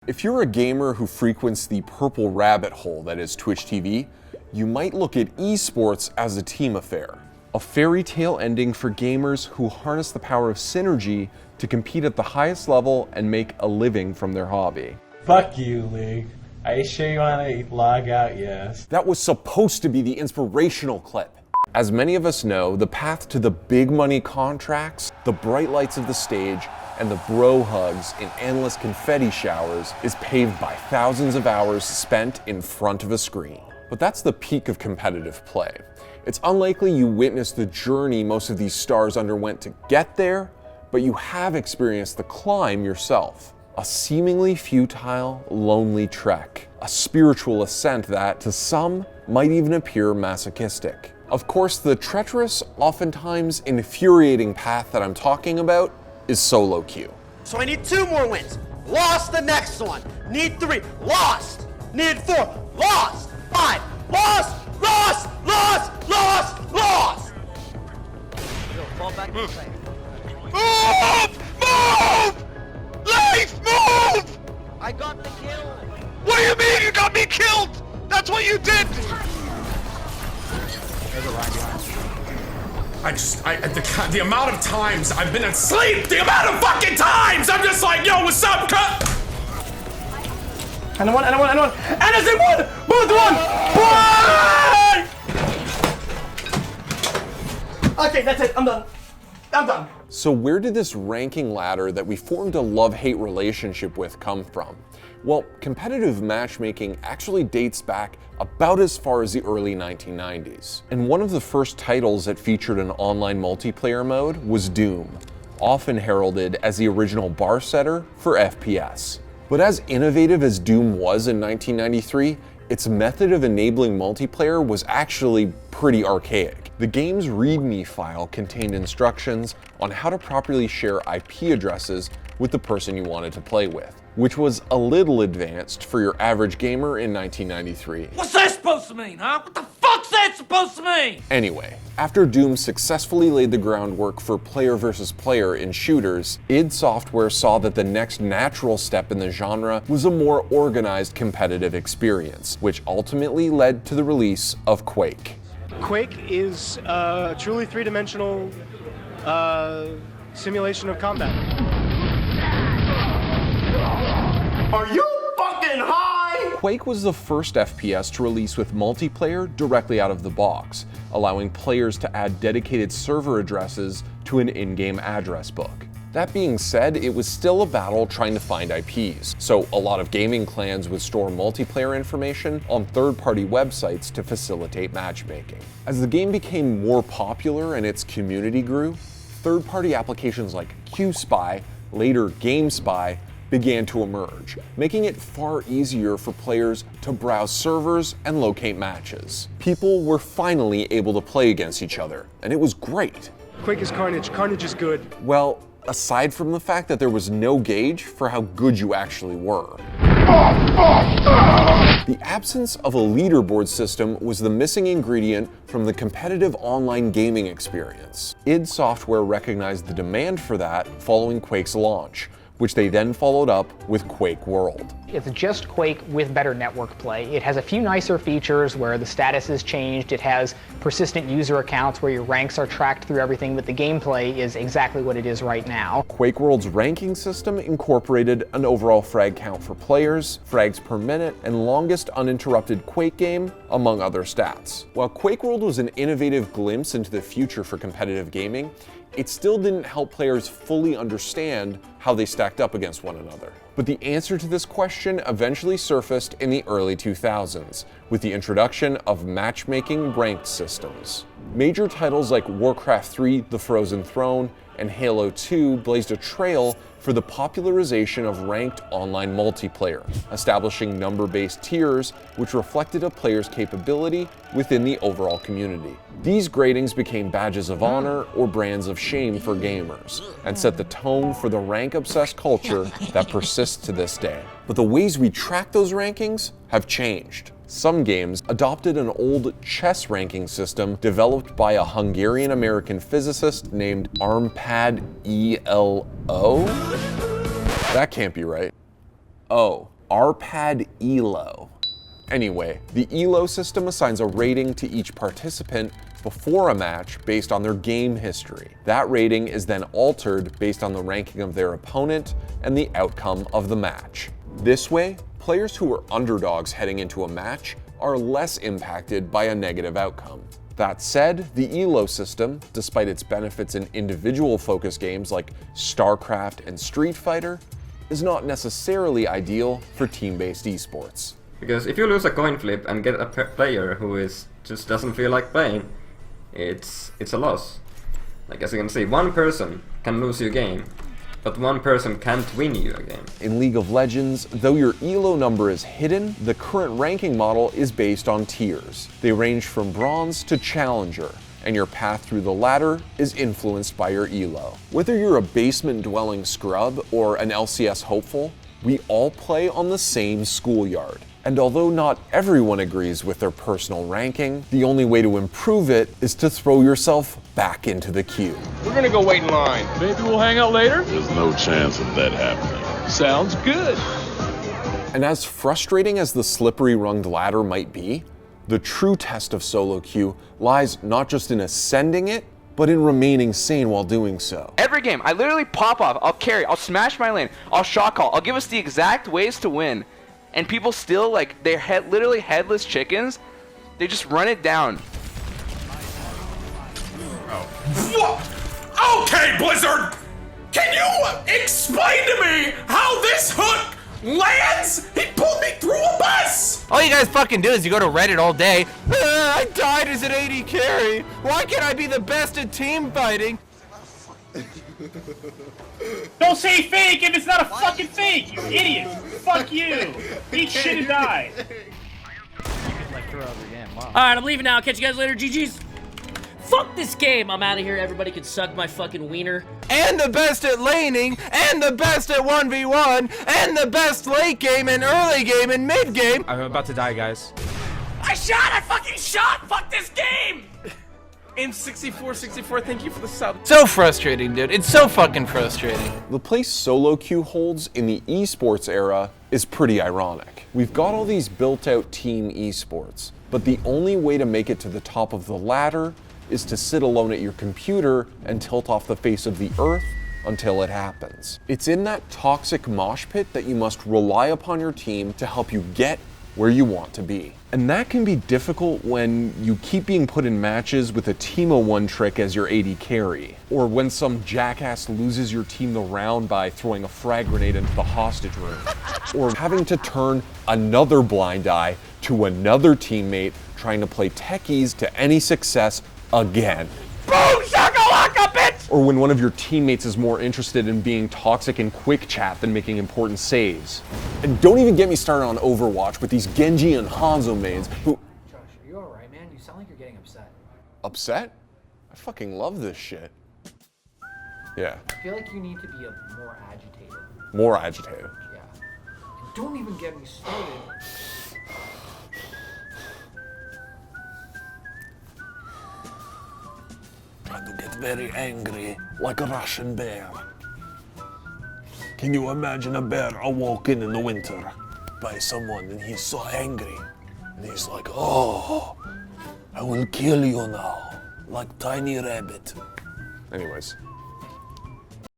If you're a gamer who frequents the purple rabbit hole that is Twitch TV, you might look at eSports as a team affair. A fairy tale ending for gamers who harness the power of synergy to compete at the highest level and make a living from their hobby. Fuck you, League. Are you sure you want to log out? Yes. That was supposed to be the inspirational clip. As many of us know, the path to the big money contracts, the bright lights of the stage, and the bro hugs in endless confetti showers is paved by thousands of hours spent in front of a screen. But that's the peak of competitive play. It's unlikely you witnessed the journey most of these stars underwent to get there, but you have experienced the climb yourself. A seemingly futile, lonely trek. A spiritual ascent that, to some, might even appear masochistic. Of course, the treacherous, oftentimes infuriating path that I'm talking about is solo queue. So I need 2 more wins. Lost the next one. Need 3. Lost. Need 4. Lost. 5. Lost. Lost. Lost. Lost. Lost. Fall back. Move. Move! Leaf, move! I got the kill. What do you mean you got me killed? That's what you did! There's a line behind. The amount of times I've been asleep, the amount of fucking times I'm just like, yo, what's up, cut? And I won. And I said one! Both won! Boy! Okay, that's it. I'm done. So where did this ranking ladder that we formed a love-hate relationship with come from? Well, competitive matchmaking actually dates back about as far as the early 1990s. And one of the first titles that featured an online multiplayer mode was Doom, often heralded as the original bar setter for FPS. But as innovative as Doom was in 1993, its method of enabling multiplayer was actually pretty archaic. The game's README file contained instructions on how to properly share IP addresses with the person you wanted to play with, which was a little advanced for your average gamer in 1993. What's that supposed to mean, huh? What the fuck's that supposed to mean? Anyway, after Doom successfully laid the groundwork for player versus player in shooters, id Software saw that the next natural step in the genre was a more organized competitive experience, which ultimately led to the release of Quake. Quake is a truly three-dimensional simulation of combat. Are you fucking high? Quake was the first FPS to release with multiplayer directly out of the box, allowing players to add dedicated server addresses to an in-game address book. That being said, it was still a battle trying to find IPs, so a lot of gaming clans would store multiplayer information on third-party websites to facilitate matchmaking. As the game became more popular and its community grew, third-party applications like QSpy, later GameSpy, began to emerge, making it far easier for players to browse servers and locate matches. People were finally able to play against each other, and it was great. Quake is carnage. Carnage is good. Well, aside from the fact that there was no gauge for how good you actually were. The absence of a leaderboard system was the missing ingredient from the competitive online gaming experience. id Software recognized the demand for that following Quake's launch, which they then followed up with Quake World. It's just Quake with better network play. It has a few nicer features where the status is changed. It has persistent user accounts where your ranks are tracked through everything, but the gameplay is exactly what it is right now. Quake World's ranking system incorporated an overall frag count for players, frags per minute, and longest uninterrupted Quake game, among other stats. While Quake World was an innovative glimpse into the future for competitive gaming, it still didn't help players fully understand how they stacked up against one another. But the answer to this question eventually surfaced in the early 2000s, with the introduction of matchmaking ranked systems. Major titles like Warcraft 3: The Frozen Throne and Halo 2 blazed a trail for the popularization of ranked online multiplayer, establishing number-based tiers which reflected a player's capability within the overall community. These gradings became badges of honor or brands of shame for gamers, and set the tone for the rank-obsessed culture that persists to this day. But the ways we track those rankings have changed. Some games adopted an old chess ranking system developed by a Hungarian-American physicist named Armpad ELO. That can't be right. Oh, RPAD ELO. Anyway, the ELO system assigns a rating to each participant before a match based on their game history. That rating is then altered based on the ranking of their opponent and the outcome of the match. This way, players who are underdogs heading into a match are less impacted by a negative outcome. That said, the ELO system, despite its benefits in individual focus games like StarCraft and Street Fighter, is not necessarily ideal for team-based esports. Because if you lose a coin flip and get a player who just doesn't feel like playing, it's a loss. Like, as you can see, one person can lose you a game, but one person can't win you a game. In League of Legends, though your ELO number is hidden, the current ranking model is based on tiers. They range from bronze to challenger, and your path through the ladder is influenced by your ELO. Whether you're a basement-dwelling scrub or an LCS hopeful, we all play on the same schoolyard. And although not everyone agrees with their personal ranking, the only way to improve it is to throw yourself back into the queue. We're gonna go wait in line. Maybe we'll hang out later? There's no chance of that happening. Sounds good. And as frustrating as the slippery runged ladder might be, the true test of solo queue lies not just in ascending it, but in remaining sane while doing so. Every game, I literally pop off, I'll carry, I'll smash my lane, I'll shot call, I'll give us the exact ways to win. And people still, like, they're literally headless chickens. They just run it down. Oh. Okay, Blizzard! Can you explain to me how this hook lands? He pulled me through a bus! All you guys fucking do is you go to Reddit all day. I died as an AD carry. Why can't I be the best at team fighting? Don't say fake if it's not a fucking fake, you idiot! Fuck you! Eat shit and die! Alright, I'm leaving now. Catch you guys later. GG's. Fuck this game. I'm out of here. Everybody can suck my fucking wiener. And the best at laning, and the best at 1v1, and the best late game and early game and mid game. I'm about to die, guys. I fucking shot! Fuck this game! M6464, thank you for the sub. So frustrating, dude. It's so fucking frustrating. The place solo queue holds in the esports era is pretty ironic. We've got all these built-out team esports, but the only way to make it to the top of the ladder is to sit alone at your computer and tilt off the face of the earth until it happens. It's in that toxic mosh pit that you must rely upon your team to help you get where you want to be. And that can be difficult when you keep being put in matches with a Teemo 1 trick as your AD carry, or when some jackass loses your team the round by throwing a frag grenade into the hostage room, or having to turn another blind eye to another teammate trying to play techies to any success again. Boom shakalaka, bitch! Or when one of your teammates is more interested in being toxic in quick chat than making important saves. And don't even get me started on Overwatch with these Genji and Hanzo mains who... Josh, are you alright, man? You sound like you're getting upset. Upset? I fucking love this shit. Yeah. I feel like you need to be more agitated. More agitated. Yeah. And don't even get me started. Try to get very angry, like a Russian bear. Can you imagine a bear awoken in the winter by someone and he's so angry? And he's like, oh, I will kill you now, like tiny rabbit. Anyways,